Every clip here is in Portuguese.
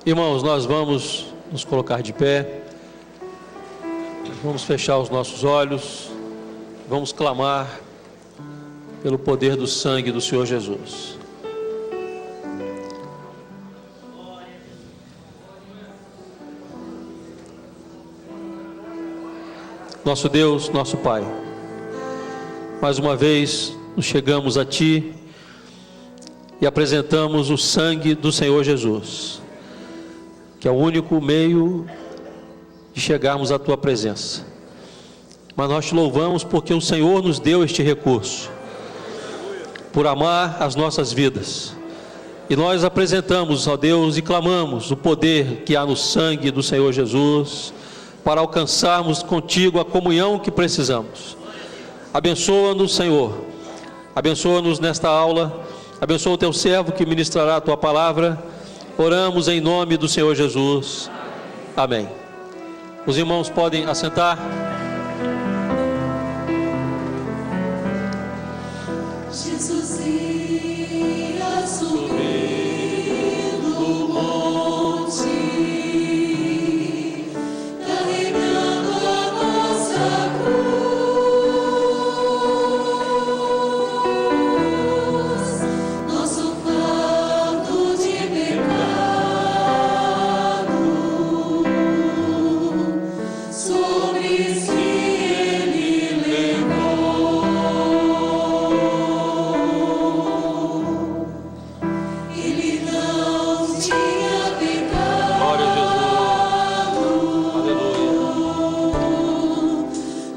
Irmãos, nós vamos nos colocar de pé, vamos fechar os nossos olhos, vamos clamar pelo poder do sangue do Senhor Jesus. Nosso Deus, nosso Pai, mais uma vez nos chegamos a Ti e apresentamos o sangue do Senhor Jesus, que é o único meio de chegarmos à Tua presença. Mas nós Te louvamos porque o Senhor nos deu este recurso, por amar as nossas vidas. E nós apresentamos, ó Deus, e clamamos o poder que há no sangue do Senhor Jesus, para alcançarmos contigo a comunhão que precisamos. Abençoa-nos, Senhor, abençoa-nos nesta aula, abençoa o Teu servo que ministrará a Tua palavra. Oramos em nome do Senhor Jesus. Amém. Os irmãos podem assentar. Jesus ia subindo do monte, carregando a nossa cruz, nosso fardo de pecado, sobre si ele levou. Ele não tinha pecado. Glória a Jesus. Aleluia.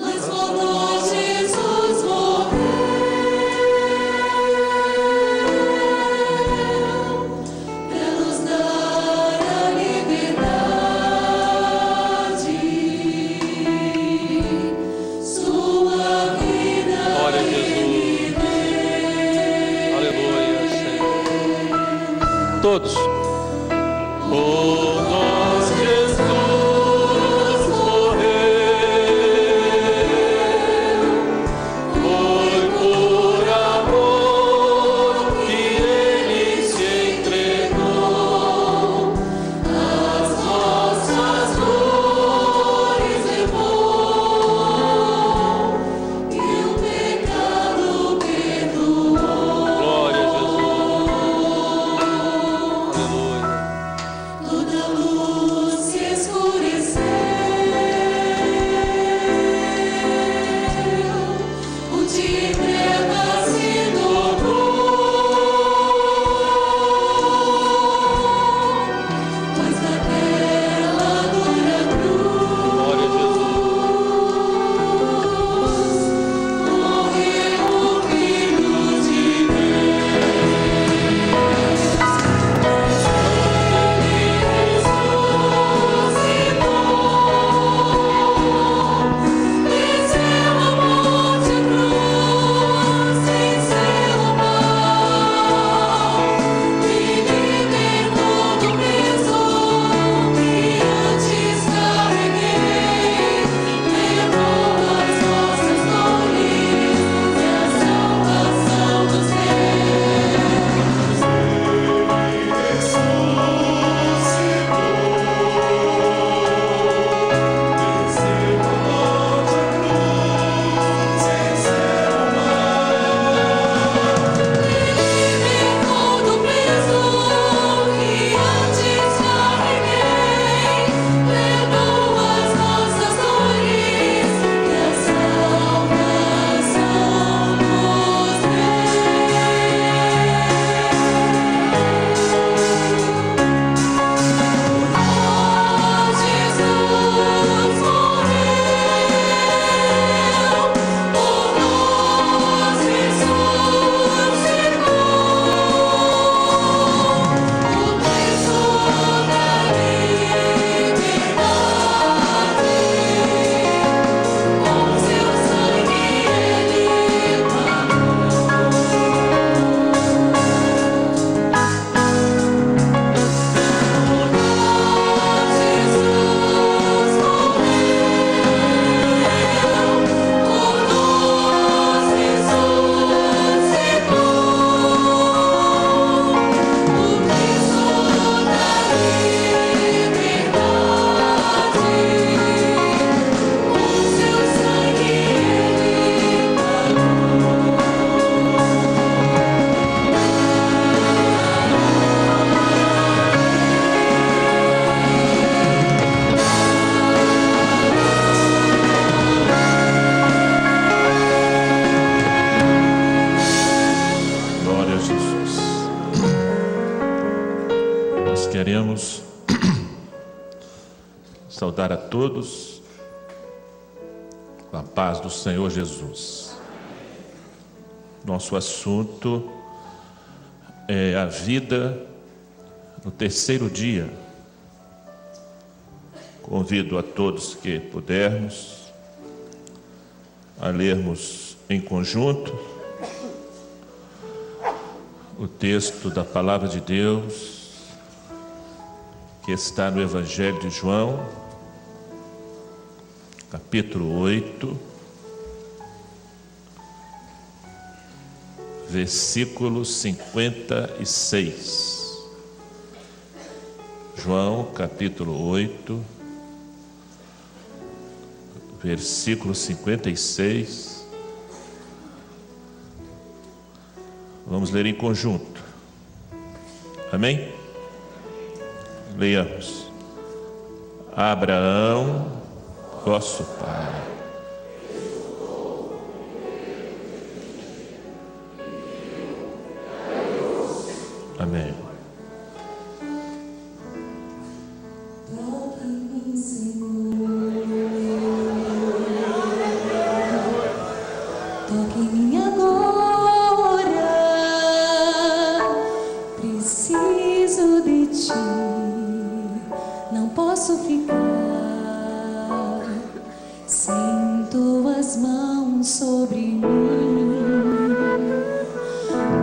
Mas por nós Jesus morreu, para nos dar a liberdade. Sua vida Glória a Jesus. Ele deu. Aleluia, Senhor. Todos. Por nós Jesus morreu, foi por amor que Ele se entregou, As nossas dores levou, e o pecado perdoou. glória a Jesus. Aleluia. saudar a todos com a paz do Senhor Jesus. Nosso assunto é a vida no terceiro dia. Convido a todos que pudermos a lermos em conjunto o texto da Palavra de Deus que está no Evangelho de João, capítulo 8, versículo 56. João, capítulo 8, versículo 56. Vamos ler em conjunto. Amém? Leiamos. Abraão, vosso pai, amém. Toca-me, Senhor. Toque em mim agora. Preciso de ti. Não posso ficar sem tuas mãos sobre mim.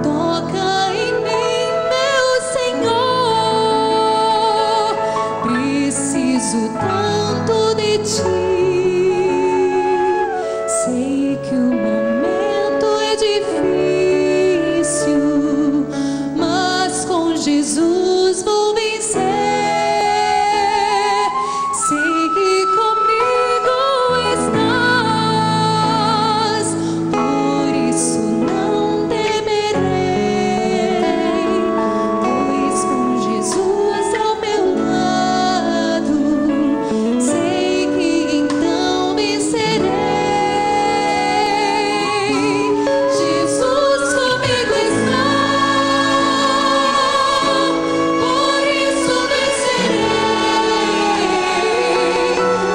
Toca em mim, meu Senhor. Preciso tanto de ti. Sei que o momento é difícil, mas com Jesus vou vencer. Sei que comigo estás, por isso não temerei, pois com Jesus ao meu lado, sei que então vencerei. Jesus comigo está, por isso vencerei.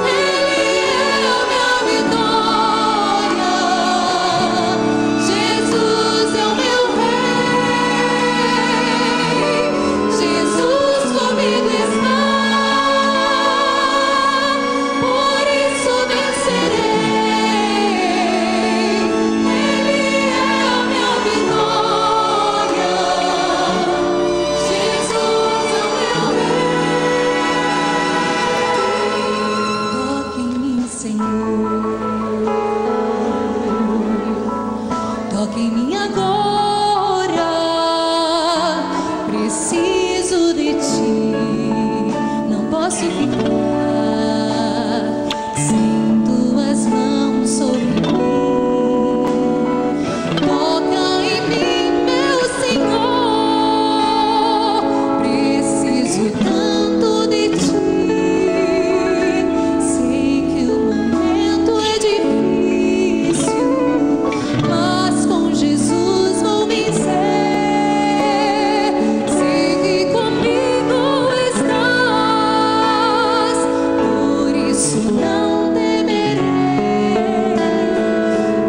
Ele é a minha vitória. Jesus é o meu rei. Jesus comigo está, por isso vencerei. Ele é a minha vitória. Jesus é o meu rei. Toque em mim, Senhor. Toque em mim agora. Preciso de ti. Não posso ficar sem tuas mãos sobre mim. Toca em mim, meu Senhor. Preciso tanto de ti. Sei que o momento é difícil, mas com Jesus vou vencer. Sei que comigo estás, por isso não temerei,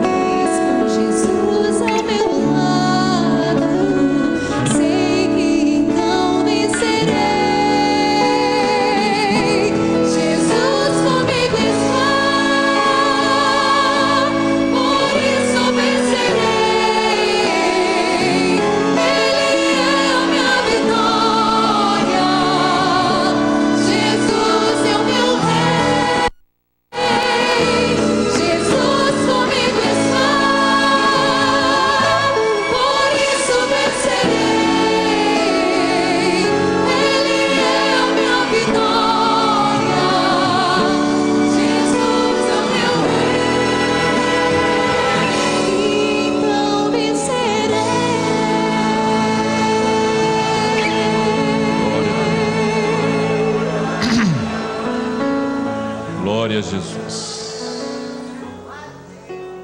pois com Jesus ao meu lado, sei que então vencerei. Jesus comigo está, por isso vencerei. Ele é a minha vitória. Jesus é o meu rei. Jesus comigo está, por isso vencerei. Ele é a minha vitória. Jesus é o meu rei. Então vencerei. Glória a Jesus.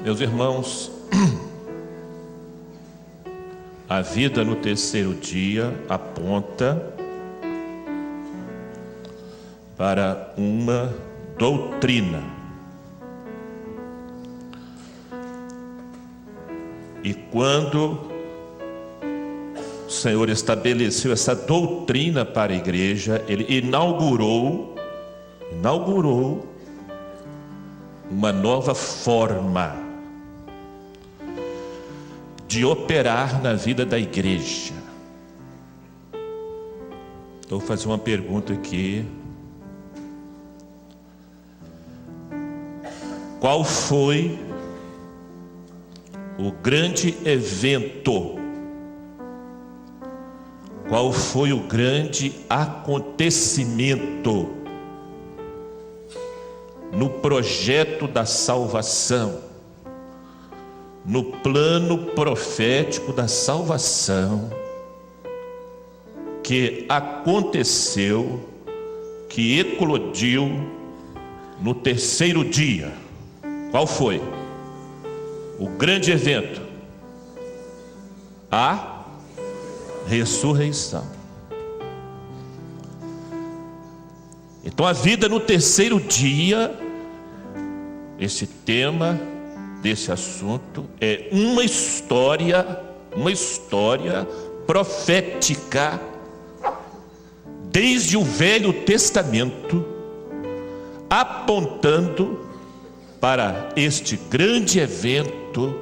Meus irmãos, a vida no terceiro dia aponta para uma doutrina. E quando o Senhor estabeleceu essa doutrina para a igreja, Ele inaugurou uma nova forma de operar na vida da igreja. Então, vou fazer uma pergunta aqui. Qual foi o grande evento? Qual foi o grande acontecimento no projeto da salvação, no plano profético da salvação, que aconteceu, que eclodiu no terceiro dia? Qual foi o grande evento? A ressurreição. Então, a vida no terceiro dia, esse tema desse assunto é uma história profética desde o Velho Testamento, apontando para este grande evento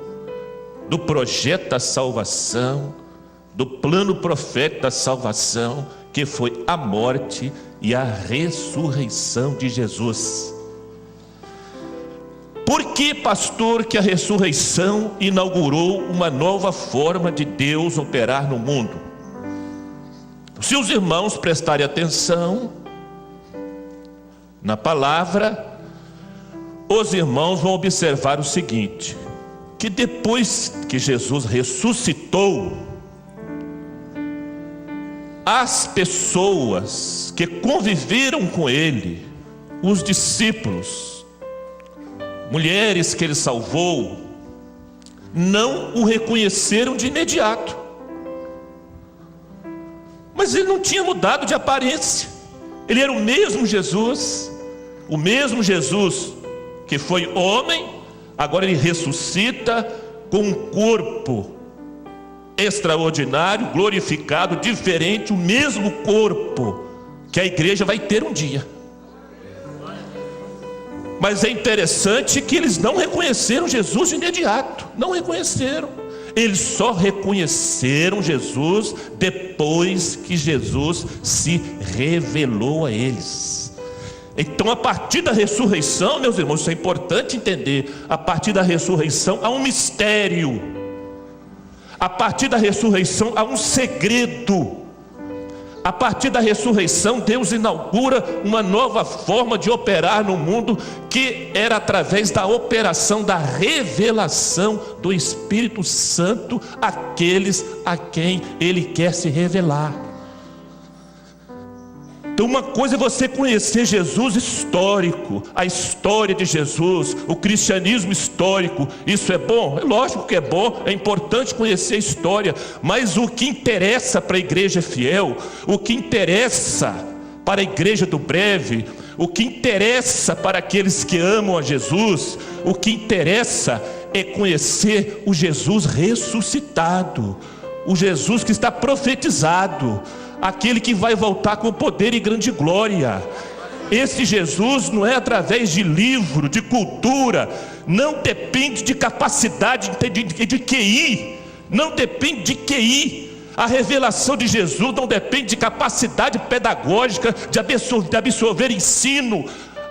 do projeto da salvação, do plano profético da salvação, que foi a morte e a ressurreição de Jesus. Por que, pastor, que a ressurreição inaugurou uma nova forma de Deus operar no mundo? Se os irmãos prestarem atenção na palavra, os irmãos vão observar o seguinte: que depois que Jesus ressuscitou, as pessoas que conviveram com ele, os discípulos, mulheres que ele salvou, não o reconheceram de imediato. Mas ele não tinha mudado de aparência. Ele era o mesmo Jesus que foi homem. Agora ele ressuscita com um corpo extraordinário, glorificado, diferente, o mesmo corpo que a igreja vai ter um dia. Mas é interessante que eles não reconheceram Jesus de imediato. Não reconheceram. Eles só reconheceram Jesus depois que Jesus se revelou a eles. Então, a partir da ressurreição, meus irmãos, isso é importante entender. A partir da ressurreição há um mistério. A partir da ressurreição há um segredo. A partir da ressurreição, Deus inaugura uma nova forma de operar no mundo, que era através da operação da revelação do Espírito Santo àqueles a quem Ele quer se revelar. Então, uma coisa é você conhecer Jesus histórico, a história de Jesus, o cristianismo histórico. Isso é bom? É lógico que é bom, é importante conhecer a história. Mas o que interessa para a igreja fiel, o que interessa para a igreja do breve, o que interessa para aqueles que amam a Jesus, o que interessa é conhecer o Jesus ressuscitado, o Jesus que está profetizado, aquele que vai voltar com poder e grande glória. Esse Jesus não é através de livro, de cultura, não depende de capacidade de QI, não depende de QI. A revelação de Jesus não depende de capacidade pedagógica, de absorver ensino.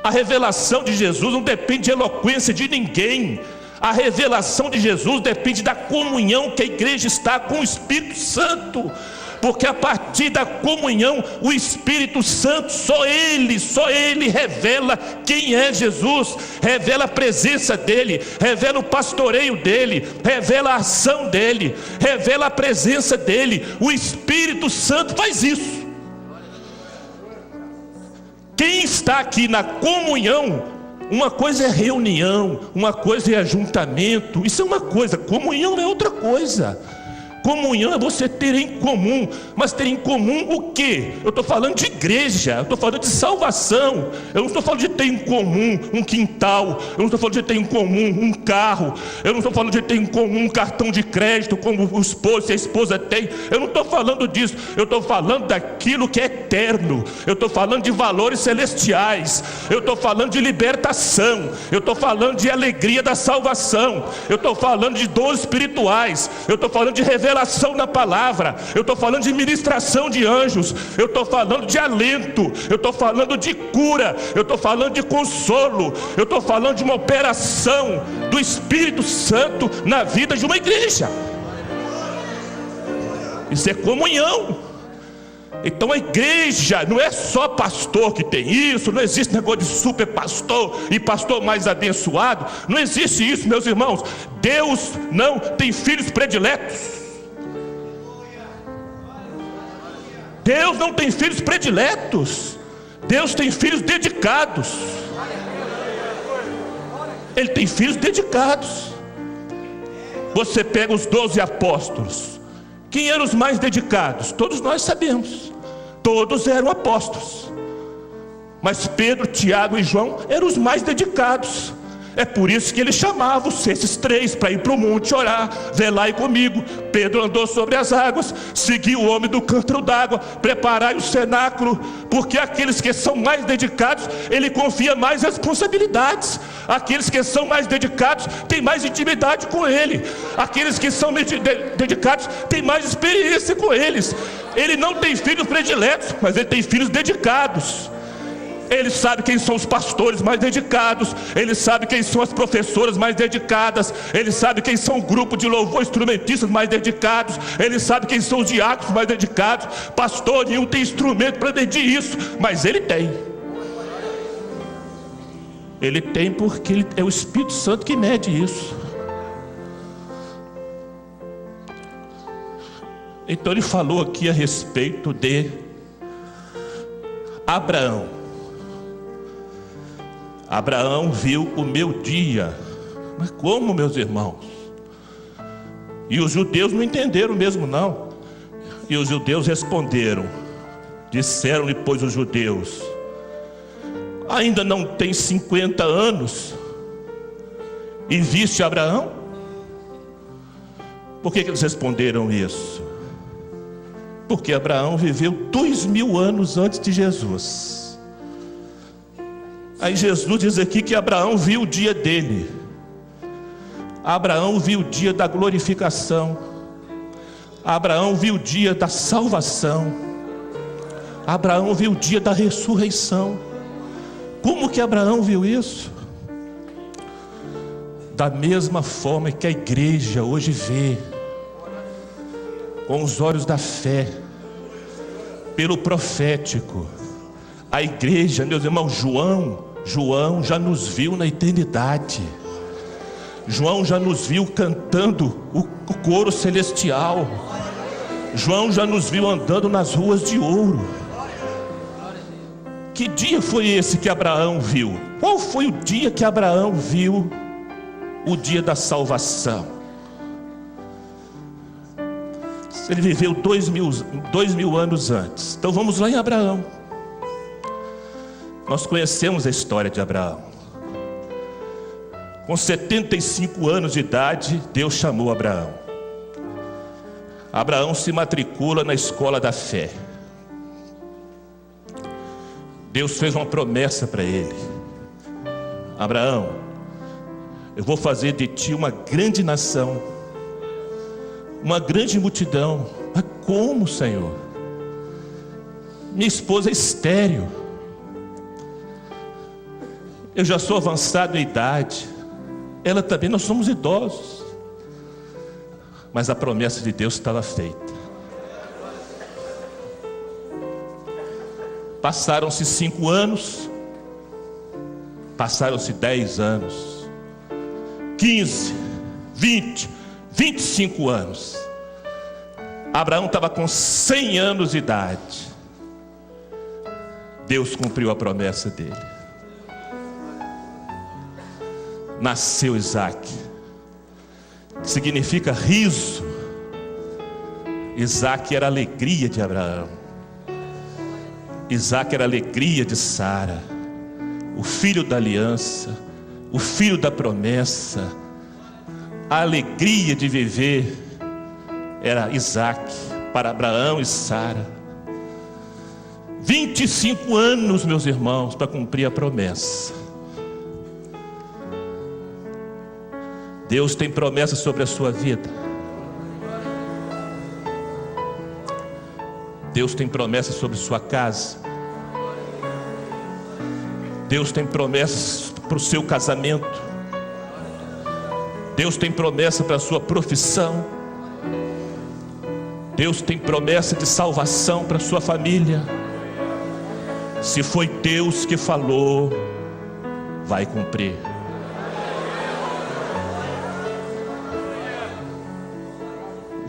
A revelação de Jesus não depende de eloquência de ninguém. A revelação de Jesus depende da comunhão que a igreja está com o Espírito Santo. Porque a partir da comunhão, o Espírito Santo, só Ele revela quem é Jesus, revela a presença dEle, revela o pastoreio dEle, revela a ação dEle, revela a presença dEle. O Espírito Santo faz isso. Quem está aqui na comunhão, uma coisa é reunião, uma coisa é ajuntamento, isso é uma coisa, comunhão é outra coisa. Comunhão é você ter em comum. Mas ter em comum o quê? Eu estou falando de igreja, eu estou falando de salvação. Eu não estou falando de ter em comum um quintal. Eu não estou falando de ter em comum um carro. Eu não estou falando de ter em comum um cartão de crédito, como o esposo e a esposa têm. Eu não estou falando disso. Eu estou falando daquilo que é eterno. Eu estou falando de valores celestiais. Eu estou falando de libertação. Eu estou falando de alegria da salvação. Eu estou falando de dons espirituais. Eu estou falando de revelação na palavra. Eu estou falando de ministração de anjos. Eu estou falando de alento. Eu estou falando de cura. Eu estou falando de consolo. Eu estou falando de uma operação do Espírito Santo na vida de uma igreja. Isso é comunhão. Então a igreja não é só pastor que tem isso. Não existe negócio de super pastor e pastor mais abençoado. Não existe isso, meus irmãos. Deus não tem filhos prediletos. Deus não tem filhos prediletos. Deus tem filhos dedicados. Ele tem filhos dedicados. Você pega os 12 apóstolos. Quem eram os mais dedicados? Todos nós sabemos. Todos eram apóstolos. Mas Pedro, Tiago e João eram os mais dedicados. É por isso que ele chamava esses 3 para ir para o monte orar. Velai comigo. Pedro andou sobre as águas, seguiu o homem do cântaro d'água, preparai o cenáculo, porque aqueles que são mais dedicados, ele confia mais responsabilidades. Aqueles que são mais dedicados têm mais intimidade com ele. Aqueles que são dedicados têm mais experiência com eles. Ele não tem filhos prediletos, mas ele tem filhos dedicados. Ele sabe quem são os pastores mais dedicados. Ele sabe quem são as professoras mais dedicadas. Ele sabe quem são o grupo de louvor, instrumentistas mais dedicados. Ele sabe quem são os diáconos mais dedicados. Pastor nenhum tem instrumento para medir isso, mas ele tem. Ele tem porque é o Espírito Santo que mede isso. Então ele falou aqui a respeito de Abraão. Abraão viu o meu dia. Mas como, meus irmãos? E os judeus não entenderam mesmo não. E os judeus responderam. Disseram-lhe, pois, os judeus: ainda não tem 50 anos e viste Abraão? Por que eles responderam isso? Porque Abraão viveu 2000 anos antes de Jesus. Aí Jesus diz aqui que Abraão viu o dia dele. Abraão viu o dia da glorificação. Abraão viu o dia da salvação. Abraão viu o dia da ressurreição. Como que Abraão viu isso? Da mesma forma que a igreja hoje vê, com os olhos da fé, pelo profético. A igreja, meus irmãos, João já nos viu na eternidade. João já nos viu cantando o coro celestial. João já nos viu andando nas ruas de ouro. Que dia foi esse que Abraão viu? Qual foi o dia que Abraão viu o dia da salvação? Ele viveu 2000 anos antes. Então vamos lá em Abraão. Nós conhecemos a história de Abraão. Com 75 anos de idade, Deus chamou Abraão. Abraão se matricula na escola da fé. Deus fez uma promessa para ele: Abraão, eu vou fazer de ti uma grande nação, uma grande multidão. Mas como, Senhor? Minha esposa é estéril. Eu já sou avançado em idade. Ela também, nós somos idosos. Mas a promessa de Deus estava feita. Passaram-se 5 anos. Passaram-se 10 anos. 15, 20, 25 anos. Abraão estava com 100 anos de idade. Deus cumpriu a promessa dele. Nasceu Isaac, que significa riso. Isaac era a alegria de Abraão. Isaac era a alegria de Sara, o filho da aliança, o filho da promessa. A alegria de viver era Isaac para Abraão e Sara. 25 anos, meus irmãos, para cumprir a promessa. Deus tem promessa sobre a sua vida. Deus tem promessa sobre sua casa. Deus tem promessas para o seu casamento. Deus tem promessa para a sua profissão. Deus tem promessa de salvação para a sua família. Se foi Deus que falou, vai cumprir. –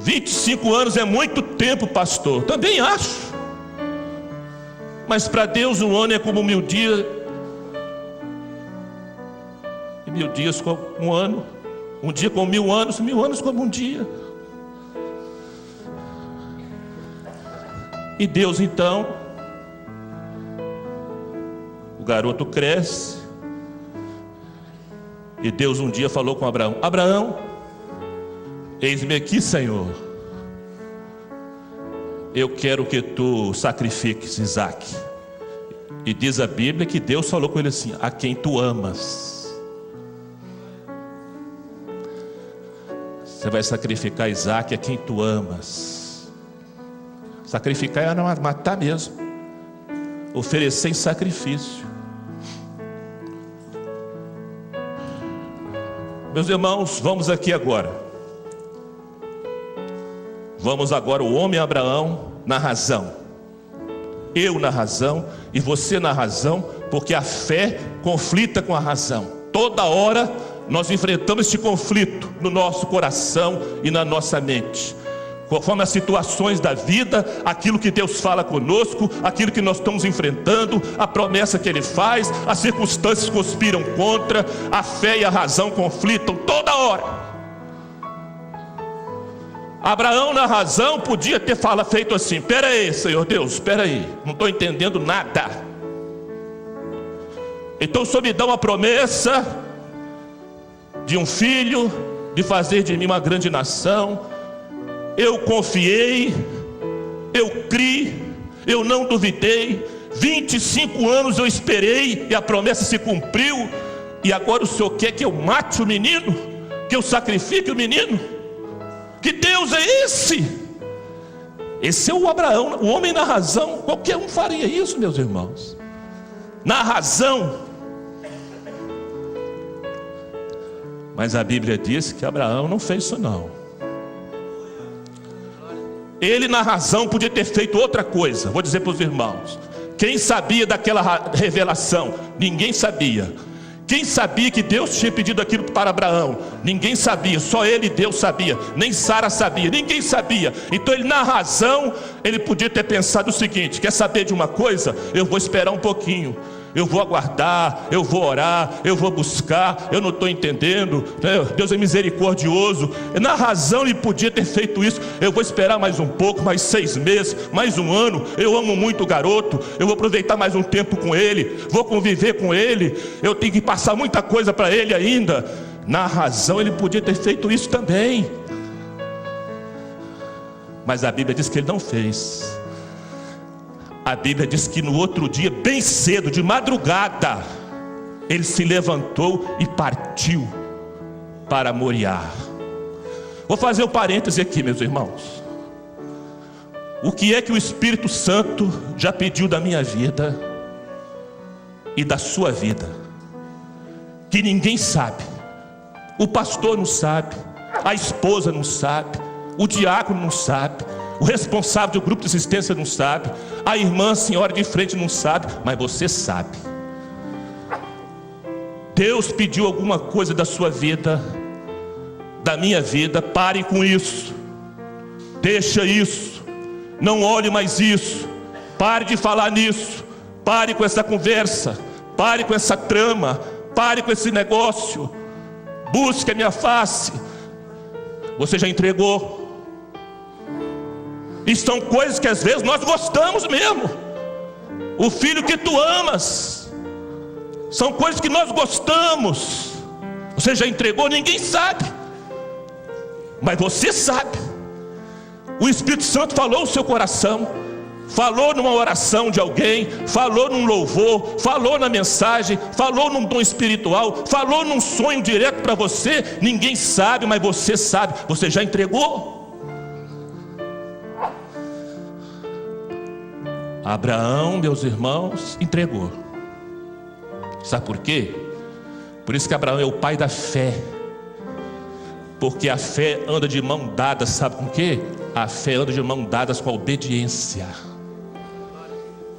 25 anos é muito tempo, pastor. Também acho. Mas para Deus um ano é como 1000 dias. E 1000 dias como um ano. Um dia como 1000 anos, 1000 anos como um dia. E Deus então, o garoto cresce. E Deus um dia falou com Abraão: Abraão, eis-me aqui, Senhor. Eu quero que tu sacrifiques Isaac. E diz a Bíblia que Deus falou com ele assim: a quem tu amas. Você vai sacrificar Isaac a quem tu amas. Sacrificar era matar mesmo. Oferecer em sacrifício. Meus irmãos, vamos aqui agora. Vamos agora, o homem Abraão na razão. Eu na razão e você na razão, porque a fé conflita com a razão. Toda hora nós enfrentamos este conflito no nosso coração e na nossa mente. Conforme as situações da vida, aquilo que Deus fala conosco, aquilo que nós estamos enfrentando, a promessa que Ele faz, as circunstâncias conspiram contra, a fé e a razão conflitam toda hora. Abraão na razão podia ter feito assim: espera aí, Senhor Deus, espera aí, não estou entendendo nada. Então o Senhor me dá uma promessa de um filho, de fazer de mim uma grande nação. Eu confiei, eu criei, eu não duvidei. 25 anos eu esperei e a promessa se cumpriu. E agora o Senhor quer que eu mate o menino, que eu sacrifique o menino? Que Deus é esse? Esse é o Abraão, o homem na razão. Qualquer um faria isso, meus irmãos. Na razão. Mas a Bíblia diz que Abraão não fez isso não. Ele na razão podia ter feito outra coisa. Vou dizer para os irmãos: quem sabia daquela revelação? Ninguém sabia. Quem sabia que Deus tinha pedido aquilo para Abraão? Ninguém sabia, só ele e Deus sabia. Nem Sara sabia, ninguém sabia. Então ele na razão, ele podia ter pensado o seguinte: quer saber de uma coisa? Eu vou esperar um pouquinho. Eu vou aguardar, eu vou orar, eu vou buscar, eu não estou entendendo, Deus é misericordioso. Na razão ele podia ter feito isso. Eu vou esperar mais um pouco, mais 6 meses, mais um ano. Eu amo muito o garoto, eu vou aproveitar mais um tempo com ele, vou conviver com ele, eu tenho que passar muita coisa para ele ainda. Na razão ele podia ter feito isso também. Mas a Bíblia diz que ele não fez. A Bíblia diz que no outro dia, bem cedo, de madrugada, ele se levantou e partiu para Moriá. Vou fazer um parêntese aqui, meus irmãos. O que é que o Espírito Santo já pediu da minha vida e da sua vida? Que ninguém sabe. O pastor não sabe, a esposa não sabe, o diácono não sabe, o responsável do grupo de assistência não sabe, a irmã, a senhora de frente não sabe, mas você sabe. Deus pediu alguma coisa da sua vida, da minha vida. Pare com isso. Deixa isso. Não olhe mais isso. Pare de falar nisso. Pare com essa conversa. Pare com essa trama. Pare com esse negócio. Busque a minha face. Você já entregou. E são coisas que às vezes nós gostamos mesmo. O filho que tu amas, são coisas que nós gostamos. Você já entregou? Ninguém sabe, mas você sabe. O Espírito Santo falou no seu coração, falou numa oração de alguém, falou num louvor, falou na mensagem, falou num dom espiritual, falou num sonho direto para você. Ninguém sabe, mas você sabe. Você já entregou? Abraão, meus irmãos, entregou. Sabe por quê? Por isso que Abraão é o pai da fé. Porque a fé anda de mão dada, sabe com o quê? A fé anda de mão dadas com a obediência.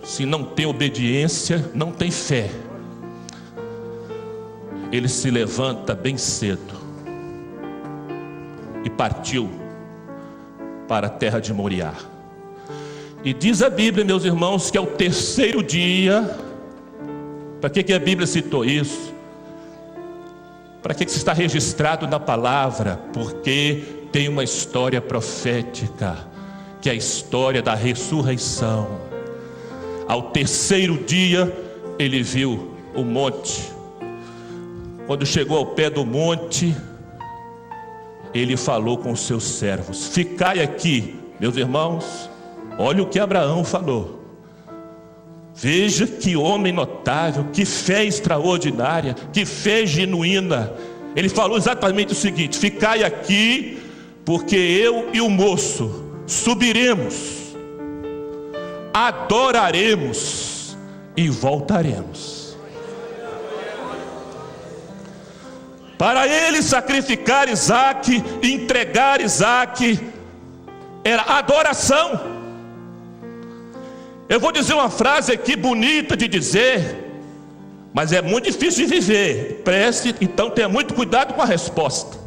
Se não tem obediência, não tem fé. Ele se levanta bem cedo e partiu para a terra de Moriá. E diz a Bíblia, meus irmãos, que é o terceiro dia. Para que a Bíblia citou isso? Para que isso está registrado na palavra? Porque tem uma história profética, que é a história da ressurreição. Ao terceiro dia, ele viu o monte. Quando chegou ao pé do monte, ele falou com os seus servos: ficai aqui, meus irmãos. Olha o que Abraão falou. Veja que homem notável, que fé extraordinária, que fé genuína. Ele falou exatamente o seguinte: ficai aqui, porque eu e o moço subiremos, adoraremos e voltaremos. Para ele sacrificar Isaque, entregar Isaque, era adoração. Eu vou dizer uma frase aqui bonita de dizer, mas é muito difícil de viver. Preste, então tenha muito cuidado com a resposta.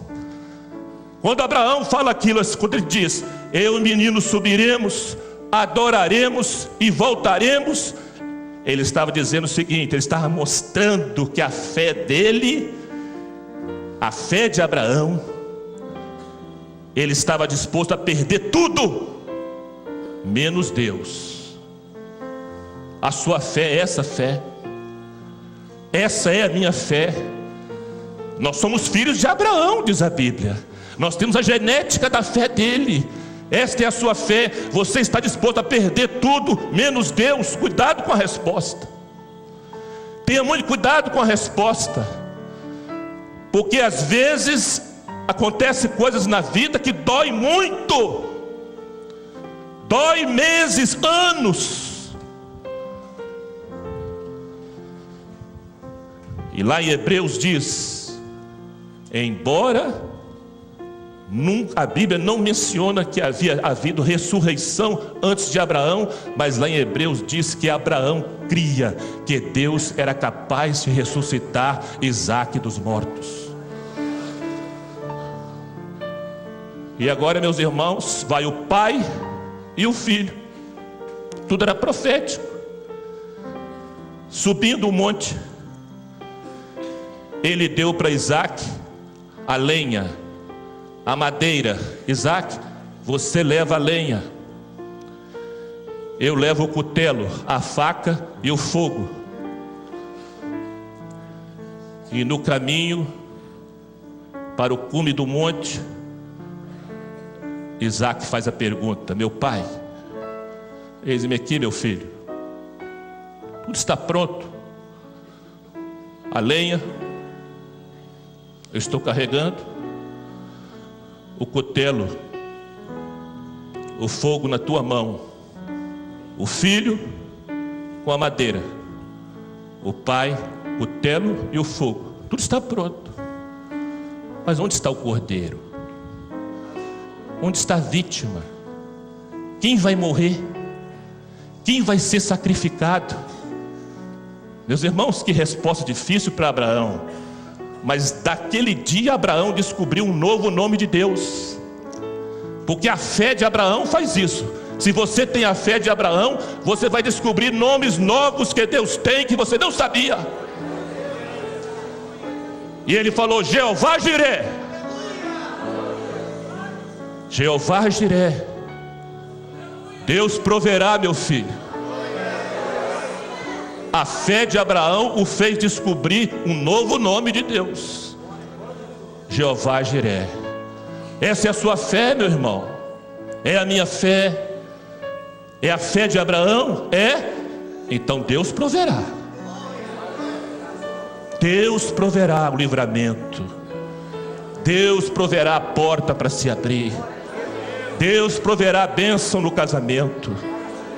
Quando Abraão fala aquilo, quando ele diz: eu e o menino subiremos, adoraremos e voltaremos, ele estava dizendo o seguinte: ele estava mostrando que a fé dele, a fé de Abraão, ele estava disposto a perder tudo, menos Deus. A sua fé é essa fé. Essa é a minha fé. Nós somos filhos de Abraão, diz a Bíblia. Nós temos a genética da fé dele. Esta é a sua fé. Você está disposto a perder tudo, menos Deus? Cuidado com a resposta. Tenha muito cuidado com a resposta. Porque às vezes acontecem coisas na vida que dói muito. Dói meses, anos. E lá em Hebreus diz: embora a Bíblia não menciona que havia havido ressurreição antes de Abraão, mas lá em Hebreus diz que Abraão cria que Deus era capaz de ressuscitar Isaque dos mortos. E agora, meus irmãos, vai o pai e o filho. Tudo era profético. Subindo o monte, ele deu para Isaque a lenha, a madeira. Isaque, você leva a lenha, eu levo o cutelo, a faca e o fogo. E no caminho para o cume do monte, Isaque faz a pergunta: meu pai, eis-me aqui, meu filho, tudo está pronto, a lenha eu estou carregando, o cutelo, o fogo na tua mão, o filho com a madeira, o pai, o cutelo e o fogo, tudo está pronto. Mas onde está o cordeiro? Onde está a vítima? Quem vai morrer? Quem vai ser sacrificado? Meus irmãos, que resposta difícil para Abraão. Mas daquele dia Abraão descobriu um novo nome de Deus. Porque a fé de Abraão faz isso. Se você tem a fé de Abraão, você vai descobrir nomes novos que Deus tem, que você não sabia. E ele falou: Jeová Jiré. Jeová Jiré. Deus proverá, meu filho. A fé de Abraão o fez descobrir um novo nome de Deus: Jeová Jiré. Essa é a sua fé, meu irmão. É a minha fé. É a fé de Abraão? É? Então Deus proverá. Deus proverá o livramento. Deus proverá a porta para se abrir. Deus proverá a bênção no casamento.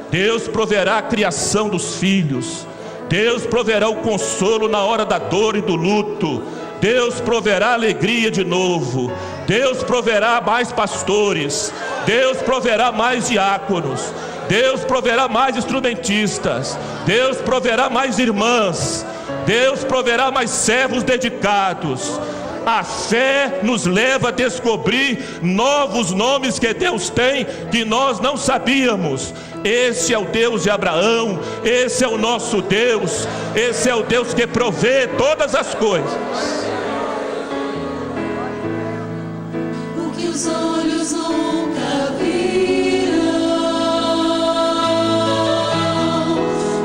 Deus proverá a criação dos filhos. Deus proverá o consolo na hora da dor e do luto. Deus proverá a alegria de novo. Deus proverá mais pastores. Deus proverá mais diáconos. Deus proverá mais instrumentistas. Deus proverá mais irmãs. Deus proverá mais servos dedicados. A fé nos leva a descobrir novos nomes que Deus tem, que nós não sabíamos. Esse é o Deus de Abraão. Esse é o nosso Deus. Esse é o Deus que provê todas as coisas. O que os olhos nunca viram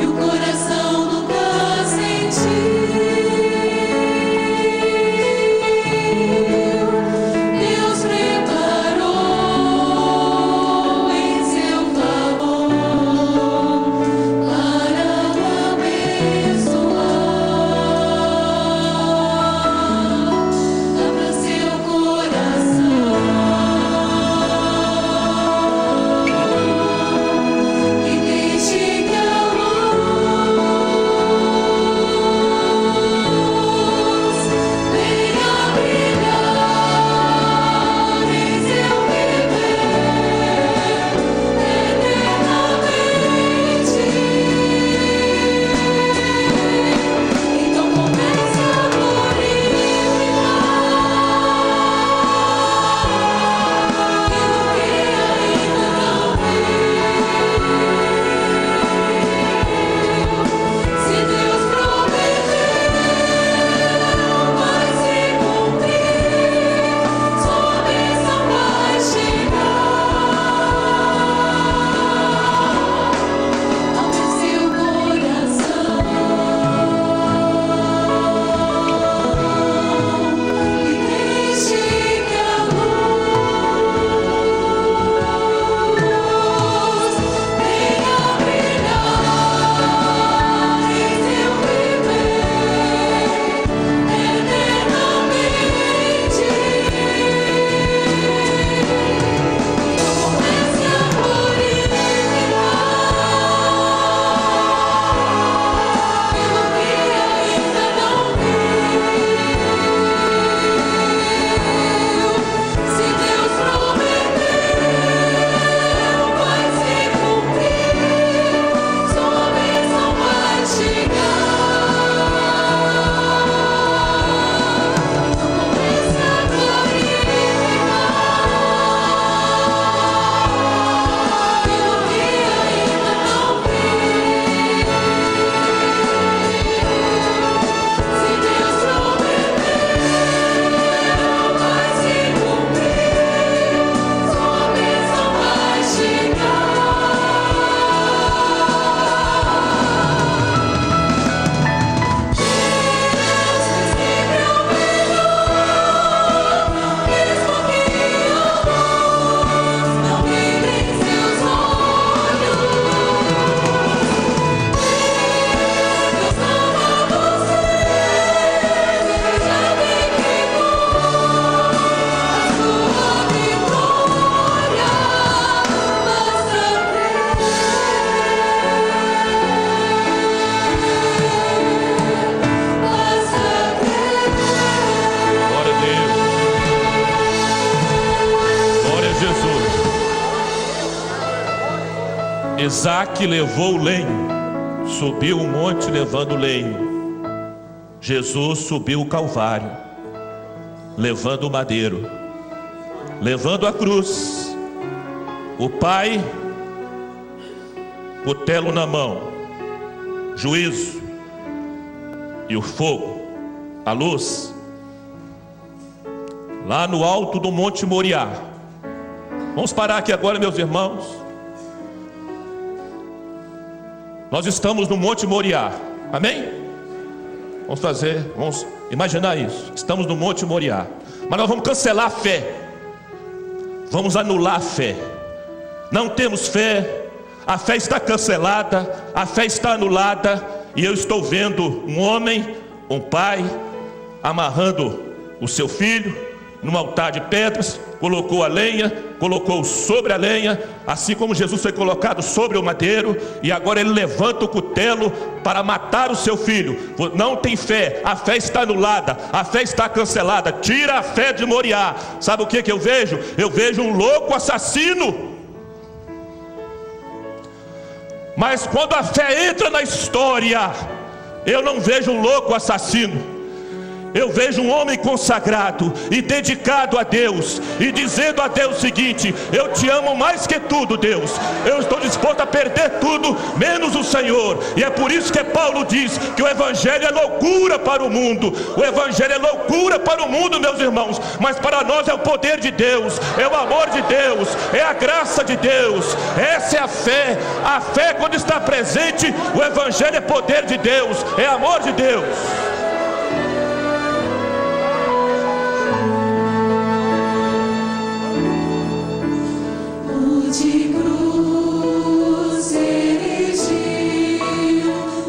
e o coração nunca sentiu, Deus preparou em seu favor para o abençoar. Abra seu coração e deixe que a luz venha brilhar em seu viver eternamente. Então comece a glorificar aquilo que ainda não viu. Se Deus prometeu, vai se cumprir. Sua bênção vai chegar. Abra seu coração e deixe que a luz venha brilhar em seu viver eternamente. Então comece a glorificar pelo que ainda não viu. Se Deus prometeu, vai se cumprir. Sua bênção vai chegar. Comece a glorificar pelo que ainda não viu. Se Deus prometeu, vai se cumprir. Sua bênção vai chegar. Deus é sempre o melhor, mesmo que a luz não brilhe em seus olhos. Deus ama você, já bem que com a sua vitória basta crer, basta crer. Glória a Deus. Glória a Jesus. Isaac levou o lenho, subiu o monte levando o lenho. Jesus subiu o Calvário, levando o madeiro, levando a cruz. O Pai, cutelo na mão, juízo e o fogo, a luz, lá no alto do Monte Moriá. Vamos parar aqui agora, meus irmãos. Nós estamos no Monte Moriá, amém? Vamos imaginar isso. Estamos no Monte Moriá, mas nós vamos cancelar a fé, vamos anular a fé. Não temos fé, a fé está cancelada, a fé está anulada. E eu estou vendo um homem, um pai, amarrando o seu filho num altar de pedras, colocou a lenha, colocou sobre a lenha, assim como Jesus foi colocado sobre o madeiro, e agora ele levanta o cutelo para matar o seu filho. Não tem fé, a fé está anulada, a fé está cancelada. Tira a fé de Moriá. Sabe o que eu vejo? Eu vejo um louco assassino. Mas quando a fé entra na história, eu não vejo um louco assassino. Eu vejo um homem consagrado e dedicado a Deus, e dizendo a Deus o seguinte: eu te amo mais que tudo, Deus. Eu estou disposto a perder tudo, menos o Senhor. E é por isso que Paulo diz que o Evangelho é loucura para o mundo. O Evangelho é loucura para o mundo, meus irmãos, mas para nós é o poder de Deus, é o amor de Deus, é a graça de Deus. Essa é a fé. A fé, quando está presente, o Evangelho é poder de Deus, é amor de Deus. De cruz erigiu,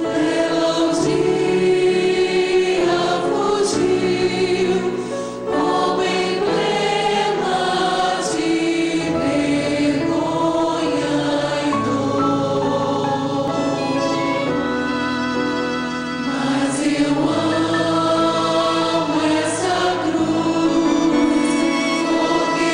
dela um dia fugiu, como emblema de vergonha e dor. Mas eu amo essa cruz, porque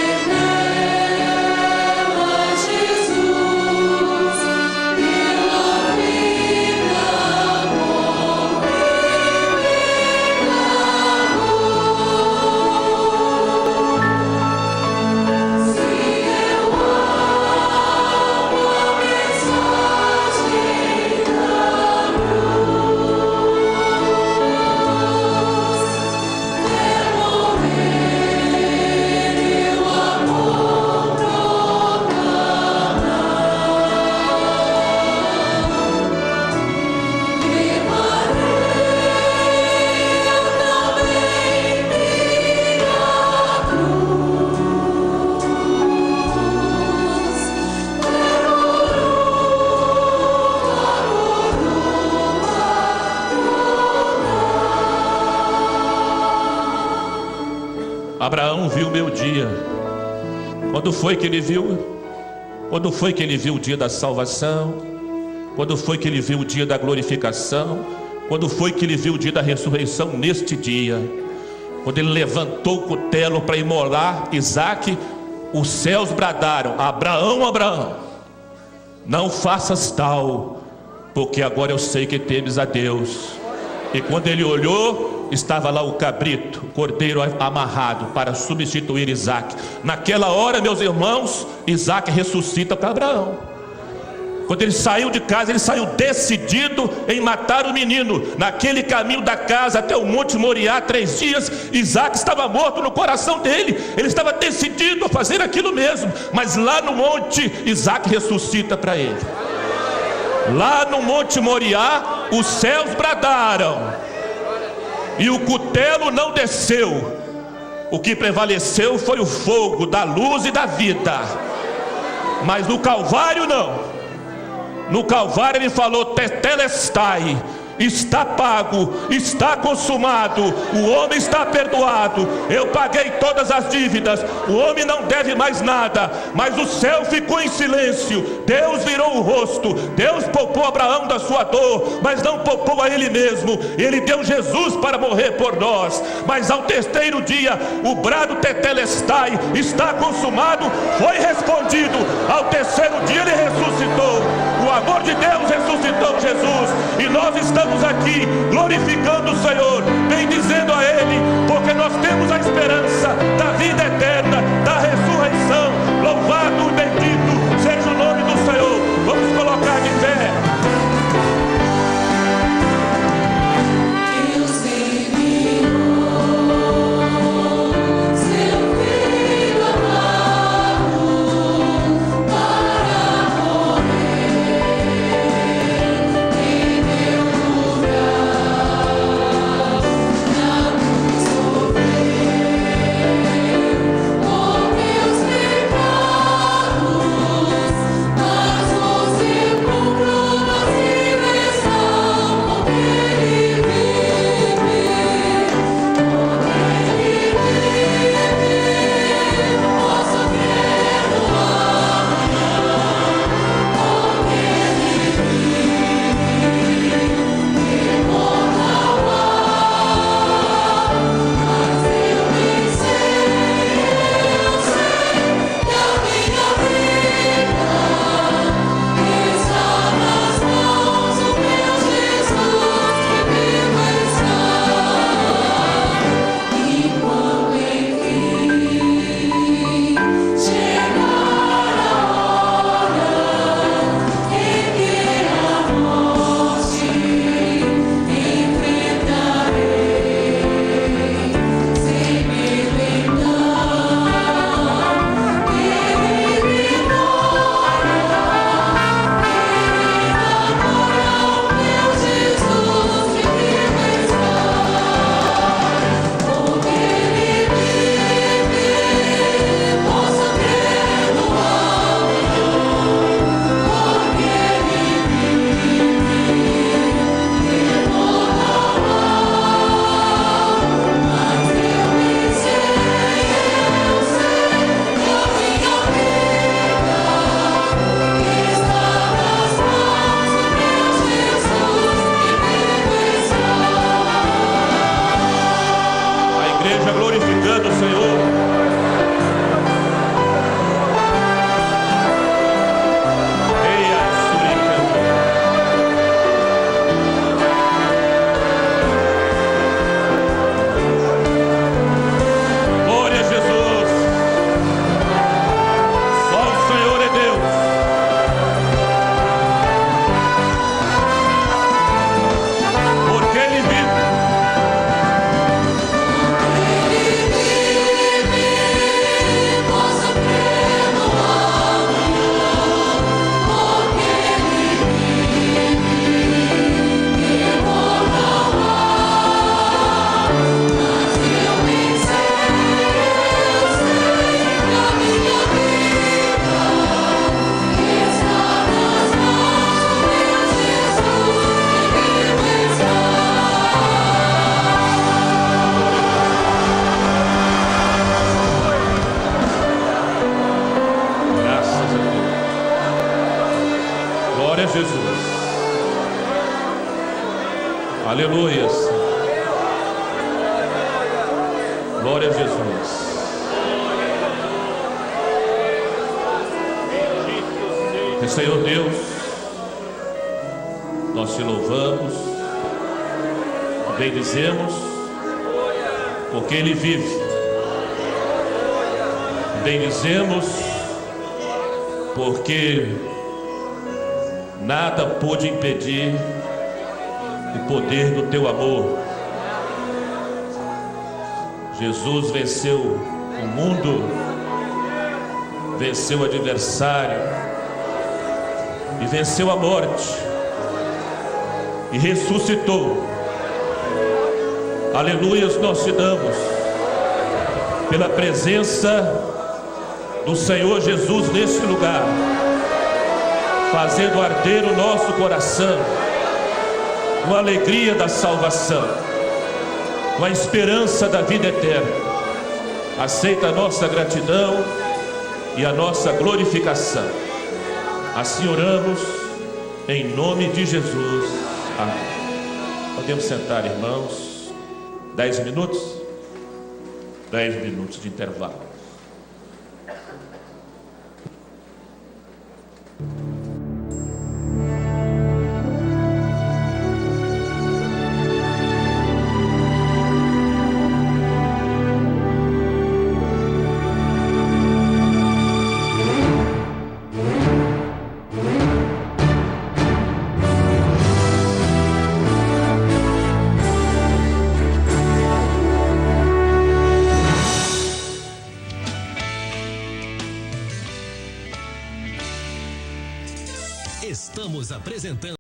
Abraão viu o meu dia. Quando foi que ele viu? Quando foi que ele viu o dia da salvação? Quando foi que ele viu o dia da glorificação? Quando foi que ele viu o dia da ressurreição? Neste dia, quando ele levantou o cutelo para imolar Isaque, os céus bradaram: Abraão, Abraão, não faças tal, porque agora eu sei que temes a Deus. E quando ele olhou, estava lá o cabrito, o cordeiro amarrado para substituir Isaque. Naquela hora, meus irmãos, Isaque ressuscita para Abraão. Quando ele saiu de casa, ele saiu decidido em matar o menino. Naquele caminho da casa até o Monte Moriá, 3 dias, Isaque estava morto no coração dele. Ele estava decidido a fazer aquilo mesmo. Mas lá no monte, Isaque ressuscita para ele. Lá no Monte Moriá, os céus bradaram e o cutelo não desceu. O que prevaleceu foi o fogo da luz e da vida. Mas no Calvário não. No Calvário ele falou: tetelestai, está pago, está consumado, o homem está perdoado, eu paguei todas as dívidas, o homem não deve mais nada. Mas o céu ficou em silêncio, Deus virou o rosto. Deus poupou Abraão da sua dor, mas não poupou a ele mesmo. Ele deu Jesus para morrer por nós. Mas ao terceiro dia, o brado tetelestai, está consumado, foi respondido. Ao terceiro dia ele ressuscitou. O amor de Deus ressuscitou Jesus, e nós estamos aqui glorificando o Senhor, bendizendo a Ele, porque nós temos a esperança da vida eterna, da ressurreição. Louvado e bendito seja o nome do Senhor. Vamos colocar de pé. Glória a Jesus. Aleluia. Glória a Jesus. E Senhor Deus, nós te louvamos, bendizemos, porque Ele vive. Bendizemos, porque nada pôde impedir o poder do teu amor. Jesus venceu o mundo, venceu o adversário e venceu a morte e ressuscitou. Aleluias, nós te damos pela presença do Senhor Jesus nesse lugar, fazendo arder o nosso coração com a alegria da salvação, com a esperança da vida eterna. Aceita a nossa gratidão e a nossa glorificação. Assim oramos em nome de Jesus. Amém. Podemos sentar, irmãos. 10 minutos? 10 minutos de intervalo.